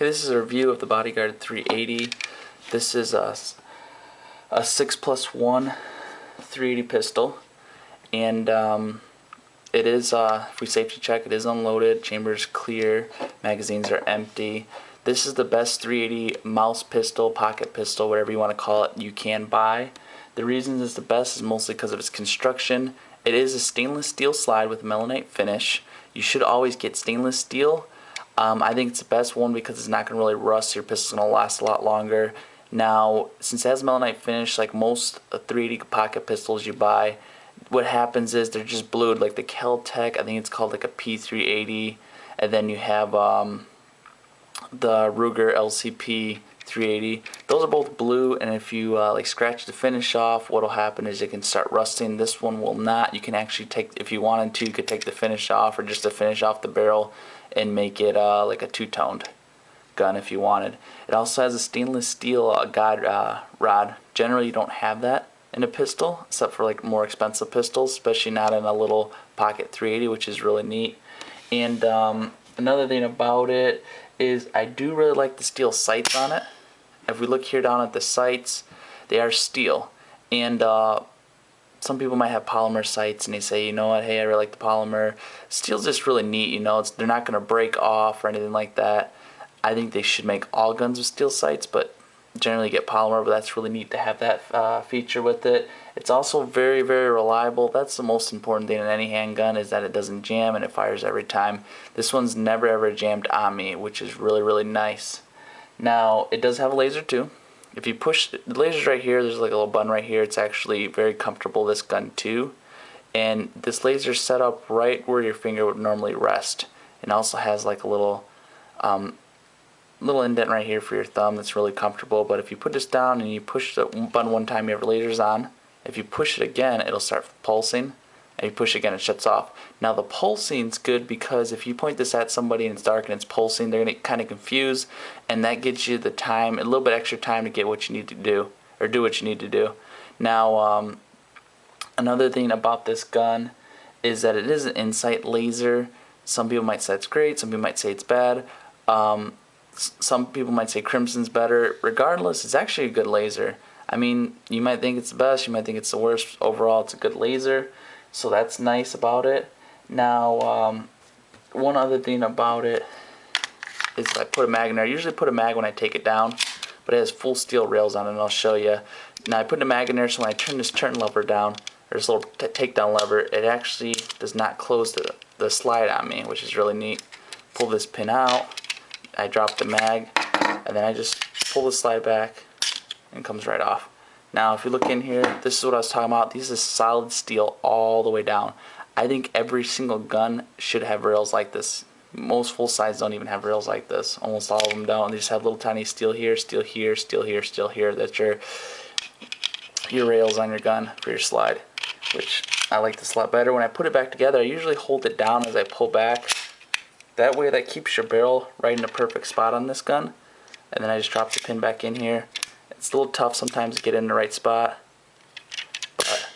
Okay, this is a review of the Bodyguard 380. This is a 6+1 380 pistol, and it is, if we safety check, it is unloaded, chamber's clear, magazines are empty. This is the best 380 mouse pistol, pocket pistol, whatever you want to call it, you can buy. The reason it's the best is mostly because of its construction. It is a stainless steel slide with melanite finish. You should always get stainless steel. I think it's the best one because it's not going to really rust. Your pistol's going to last a lot longer. Now, since it has melanite finish, like most 380 pocket pistols you buy, what happens is they're just blued, like the Kel-Tec, I think it's called like a P380, and then you have the Ruger LCP 380. Those are both blue, and if you like scratch the finish off, what'll happen is it can start rusting. This one will not. You can actually take, if you wanted to, you could take the finish off, or just to finish off the barrel and make it like a two-toned gun if you wanted. It also has a stainless steel guide rod. Generally you don't have that in a pistol, except for like more expensive pistols, especially not in a little pocket 380, which is really neat. And another thing about it is I do really like the steel sights on it. If we look here down at the sights, they are steel, and some people might have polymer sights and they say, you know what, hey, I really like the polymer. Steel's just really neat, you know, they're not going to break off or anything like that. I think they should make all guns with steel sights, but generally get polymer, but that's really neat to have that feature with it. It's also very, very reliable. That's the most important thing in any handgun, is that it doesn't jam and it fires every time. This one's never ever jammed on me, which is really, really nice. Now, it does have a laser too. If you push, the laser's right here, there's like a little button right here. It's actually very comfortable, this gun too. And this laser's set up right where your finger would normally rest. It also has like a little indent right here for your thumb that's really comfortable. But if you put this down and you push the button one time, you have lasers on. If you push it again, it'll start pulsing, and you push it again, it shuts off. Now the pulsing's good because if you point this at somebody and it's dark and it's pulsing, they're gonna get kind of confused, and that gives you the time, a little bit extra time to get what you need to do, or do what you need to do. Now another thing about this gun is that it is an insight laser. Some people might say it's great, some people might say it's bad. Some people might say Crimson's better. Regardless, it's actually a good laser. I mean, you might think it's the best, you might think it's the worst. Overall, it's a good laser, so that's nice about it. Now, one other thing about it is I put a mag in there. I usually put a mag when I take it down, but it has full steel rails on it, and I'll show you. Now, I put a mag in there, so when I turn this turn lever down, or this little takedown lever, it actually does not close the slide on me, which is really neat. Pull this pin out, I drop the mag, and then I just pull the slide back and it comes right off. Now if you look in here, this is what I was talking about. These is solid steel all the way down. I think every single gun should have rails like this. Most full size don't even have rails like this. Almost all of them don't. They just have little tiny steel here, steel here, steel here, steel here. That's your rails on your gun for your slide, which I like this a lot better. When I put it back together, I usually hold it down as I pull back. That way that keeps your barrel right in the perfect spot on this gun. And then I just drop the pin back in here. It's a little tough sometimes to get in the right spot, but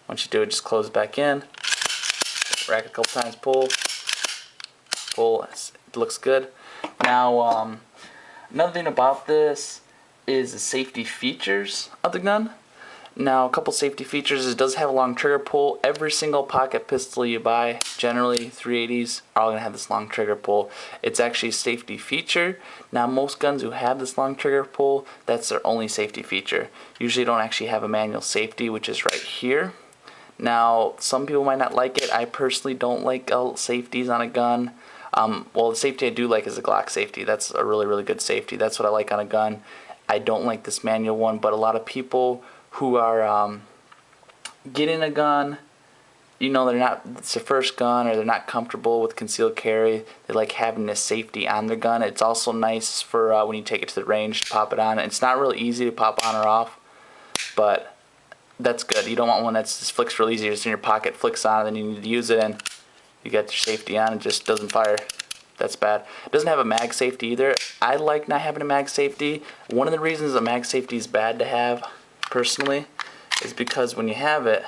once you do it, just close it back in, rack it a couple times, pull, it looks good. Now another thing about this is the safety features of the gun. Now, a couple safety features: it does have a long trigger pull. Every single pocket pistol you buy, generally 380s, are all going to have this long trigger pull. It's actually a safety feature. Now, most guns who have this long trigger pull, that's their only safety feature. Usually don't actually have a manual safety, which is right here. Now, some people might not like it. I personally don't like safeties on a gun. Well, the safety I do like is a Glock safety. That's a really, really good safety. That's what I like on a gun. I don't like this manual one, but a lot of people who are getting a gun, you know, it's their first gun, or they're not comfortable with concealed carry. They like having this safety on their gun. It's also nice for when you take it to the range to pop it on. It's not really easy to pop on or off, but that's good. You don't want one that just flicks real easy, just in your pocket, flicks on, and then you need to use it, and you got your safety on, it just doesn't fire. That's bad. It doesn't have a mag safety either. I like not having a mag safety. One of the reasons a mag safety is bad to have, personally, is because when you have it,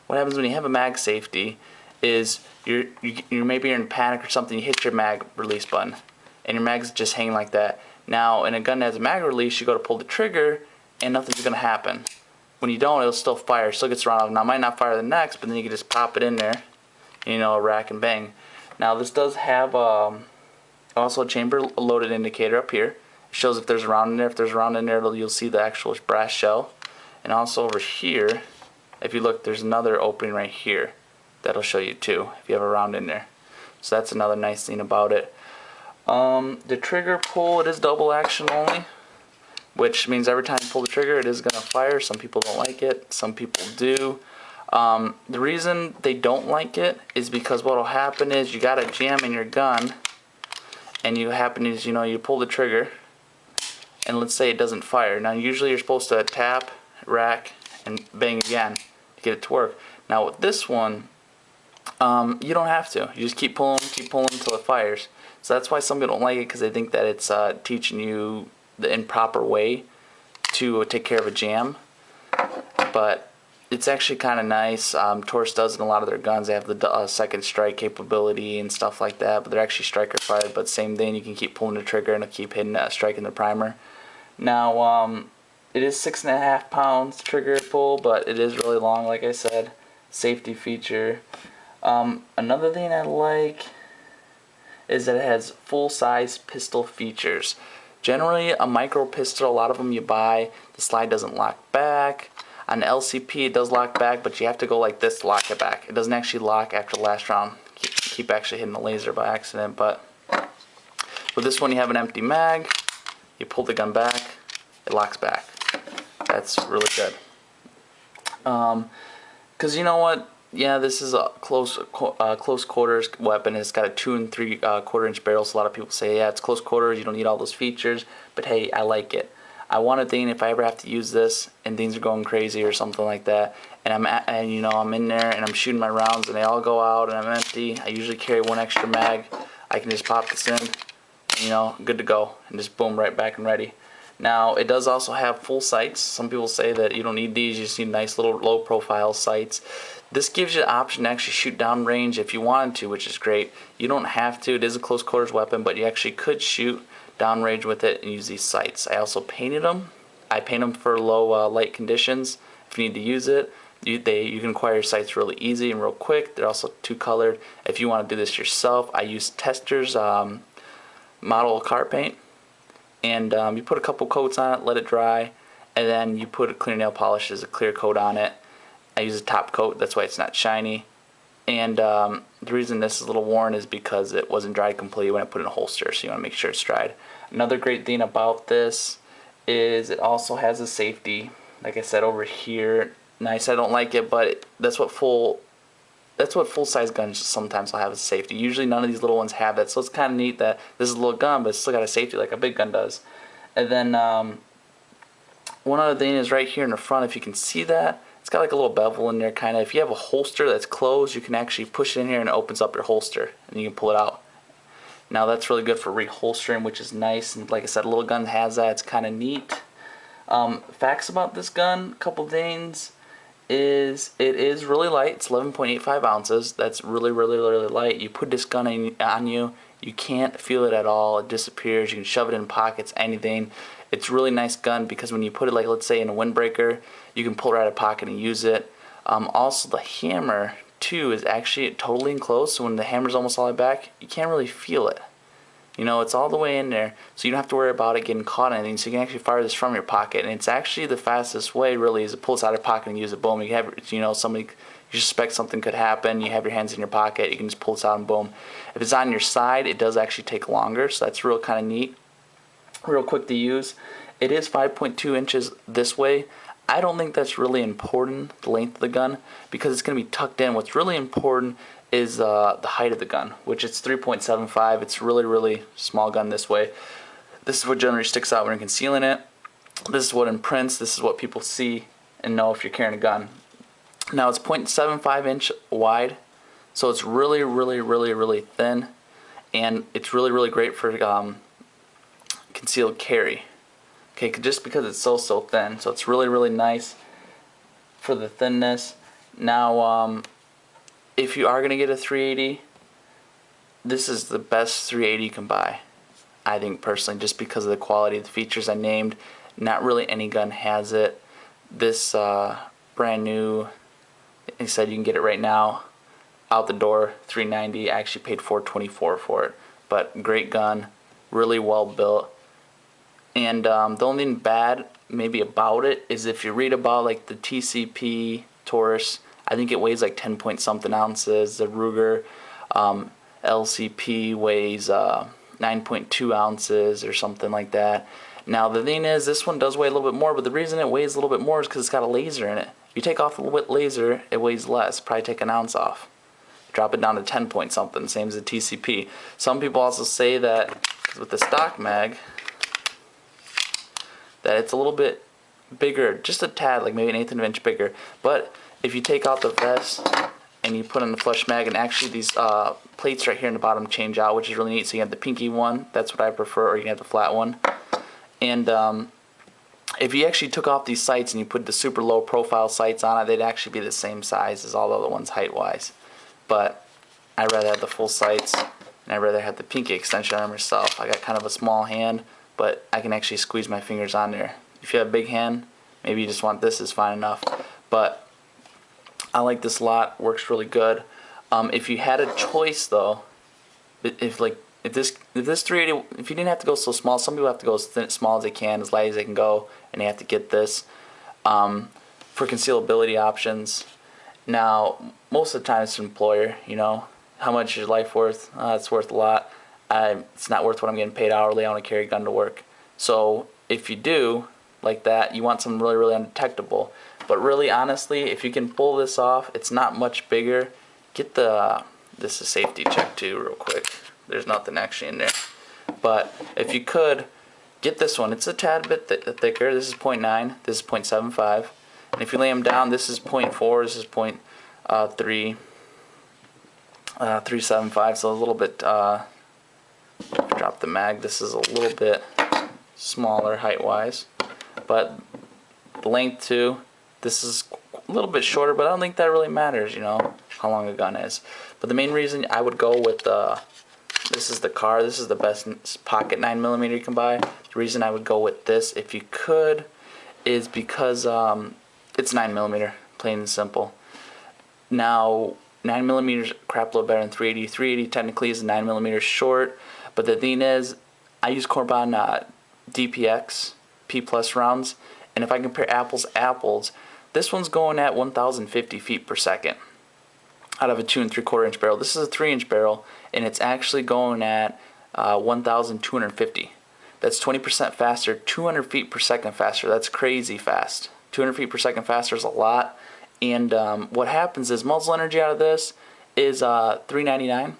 what happens when you have a mag safety is maybe you're in panic or something, you hit your mag release button, and your mag's just hanging like that. Now, in a gun that has a mag release, you go to pull the trigger, and nothing's going to happen. When you don't, it'll still fire, still gets round off. Now, it might not fire the next, but then you can just pop it in there, and, you know, rack and bang. Now, this does have also a chamber loaded indicator up here. It shows if there's a round in there. If there's a round in there, you'll see the actual brass shell. And also over here, if you look, there's another opening right here. That'll show you too, if you have a round in there. So that's another nice thing about it. The trigger pull, it is double action only, which means every time you pull the trigger, it is going to fire. Some people don't like it, some people do. The reason they don't like it is because what will happen is you got a jam in your gun, and you pull the trigger, and let's say it doesn't fire. Now usually you're supposed to tap, rack, and bang again to get it to work. Now with this one, you don't have to. You just keep pulling until it fires. So that's why some people don't like it, because they think that it's teaching you the improper way to take care of a jam. But it's actually kind of nice. Taurus does in a lot of their guns. They have the second strike capability and stuff like that, but they're actually striker fired. But same thing, you can keep pulling the trigger and it'll keep hitting striking the primer. Now, it is 6.5 pounds trigger pull, but it is really long, like I said. Safety feature. Another thing I like is that it has full-size pistol features. Generally, a micro pistol, a lot of them you buy, the slide doesn't lock back. On the LCP, it does lock back, but you have to go like this to lock it back. It doesn't actually lock after the last round. Keep actually hitting the laser by accident, but with this one, you have an empty mag. You pull the gun back, it locks back. That's really good. Because you know what? Yeah, this is a close quarters weapon. It's got a 2 3/4 inch barrel, so a lot of people say, yeah, it's close quarters, you don't need all those features, but hey, I like it. I want a thing if I ever have to use this and things are going crazy or something like that, and I'm in there and I'm shooting my rounds and they all go out and I'm empty. I usually carry one extra mag. I can just pop this in, and, good to go, and just boom, right back and ready. Now, it does also have full sights. Some people say that you don't need these, you just need nice little low profile sights. This gives you the option to actually shoot down range if you wanted to, which is great. You don't have to. It is a close quarters weapon, but you actually could shoot down range with it and use these sights. I also painted them. I paint them for low light conditions. If you need to use it, you can acquire sights really easy and real quick. They're also 2-colored. If you want to do this yourself, I use Tester's model car paint, and you put a couple coats on it, let it dry, and then you put a clear nail polish as a clear coat on it. I use a top coat, that's why it's not shiny. And the reason this is a little worn is because it wasn't dried completely when I put it in a holster, so you want to make sure it's dried. Another great thing about this is it also has a safety, like I said, over here. Nice, I don't like it, but that's what full-size guns sometimes will have as safety. Usually none of these little ones have it, so it's kind of neat that this is a little gun, but it's still got a safety like a big gun does. And then one other thing is right here in the front, if you can see that, it's got like a little bevel in there, kind of. If you have a holster that's closed, you can actually push it in here and it opens up your holster, and you can pull it out. Now that's really good for reholstering, which is nice, and like I said, a little gun has that. It's kind of neat. Facts about this gun, a couple things, is it is really light. It's 11.85 ounces. That's really, really, really light. You put this gun on you, you can't feel it at all. It disappears. You can shove it in pockets, anything. It's a really nice gun because when you put it, like, let's say in a windbreaker, you can pull it out of the pocket and use it. Also, the hammer too is actually totally enclosed, so when the hammer's almost all the way back, you can't really feel it. It's all the way in there, so you don't have to worry about it getting caught in anything. So you can actually fire this from your pocket, and it's actually the fastest way, really, is to pull this out of your pocket and use it. Boom. You have, somebody, you suspect something could happen. You have your hands in your pocket. You can just pull this out and boom. If it's on your side, it does actually take longer, so that's real kind of neat. Real quick to use. It is 5.2 inches this way. I don't think that's really important, the length of the gun, because it's going to be tucked in. What's really important is the height of the gun, which is 3.75. It's really, really small gun this way. This is what generally sticks out when you're concealing it. This is what imprints. This is what people see and know if you're carrying a gun. Now it's 0.75 inch wide, so it's really, really, really, really thin, and it's really, really great for concealed carry. Okay, just because it's so thin, so it's really, really nice for the thinness. Now, if you are gonna get a 380, this is the best 380 you can buy. I think personally, just because of the quality of the features I named. Not really any gun has it. This brand new, he said you can get it right now, out the door, $390. I actually paid $424 for it. But great gun, really well built. And the only thing bad maybe about it is if you read about like the TCP Taurus, I think it weighs like 10 point something ounces. The Ruger LCP weighs 9.2 ounces or something like that. Now the thing is, this one does weigh a little bit more, but the reason it weighs a little bit more is because it's got a laser in it. If you take off the laser, it weighs less, probably take an ounce off. Drop it down to 10 point something, same as the TCP. Some people also say that with the stock mag, that it's a little bit bigger, just a tad, like maybe an eighth of an inch bigger. But if you take out the vest and you put in the flush mag, and actually these plates right here in the bottom change out, which is really neat. So you have the pinky one, that's what I prefer, or you can have the flat one. And if you actually took off these sights and you put the super low profile sights on it, they'd actually be the same size as all the other ones height wise. But I'd rather have the full sights, and I'd rather have the pinky extension on myself. I got kind of a small hand, but I can actually squeeze my fingers on there. If you have a big hand, maybe you just want this, is fine enough. But I like this a lot, works really good. If you had a choice though, if this 380, if you didn't have to go so small, some people have to go as small as they can, as light as they can go, and they have to get this for concealability options. Now, most of the time it's an employer, you know, how much is your life worth? It's worth a lot. It's not worth what I'm getting paid hourly. I want to carry a gun to work. So if you do like that, you want something really, really undetectable. But really, honestly, if you can pull this off, it's not much bigger. Get the, this is safety check too, real quick. There's nothing actually in there. But if you could, get this one. It's a tad bit thicker. This is 0.9. This is 0.75. And if you lay them down, this is 0.4. This is 0.375. So a little bit. Drop the mag. This is a little bit smaller height-wise, but the length too. This is a little bit shorter, but I don't think that really matters. You know how long a gun is. But the main reason I would go with this is the car. This is the best pocket 9mm you can buy. The reason I would go with this, if you could, is because it's 9mm, plain and simple. Now 9mm crap load better than 380. 380 technically is 9mm short, but the thing is, I use Corbin DPX P plus rounds, and if I compare apples to apples, this one's going at 1,050 feet per second out of a 2 3/4 inch barrel. This is a 3-inch barrel, and it's actually going at 1,250. That's 20% faster, 200 feet per second faster. That's crazy fast. 200 feet per second faster is a lot. And what happens is muzzle energy out of this is $3.99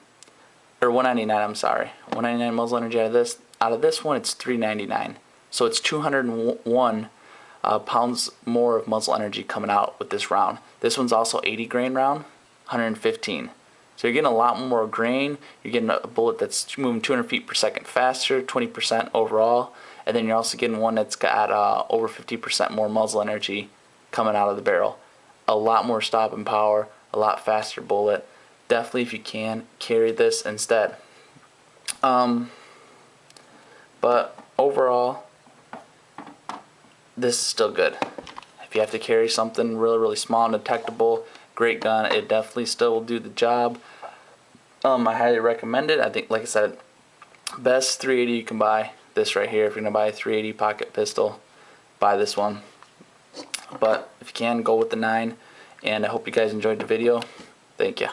or $1.99. I'm sorry, $1.99 muzzle energy out of this. Out of this one, it's $3.99. So it's 201 pounds more of muzzle energy coming out with this round. This one's also 80 grain round, 115. So you're getting a lot more grain. You're getting a bullet that's moving 200 feet per second faster, 20% overall, and then you're also getting one that's got over 50% more muzzle energy coming out of the barrel. A lot more stopping power, a lot faster bullet. Definitely, if you can, carry this instead. But overall, this is still good. If you have to carry something really, really small and detectable, great gun. It definitely still will do the job. I highly recommend it. I think, like I said, best 380 you can buy. This right here. If you're gonna buy a 380 pocket pistol, buy this one. But if you can, go with the 9. And I hope you guys enjoyed the video. Thank you.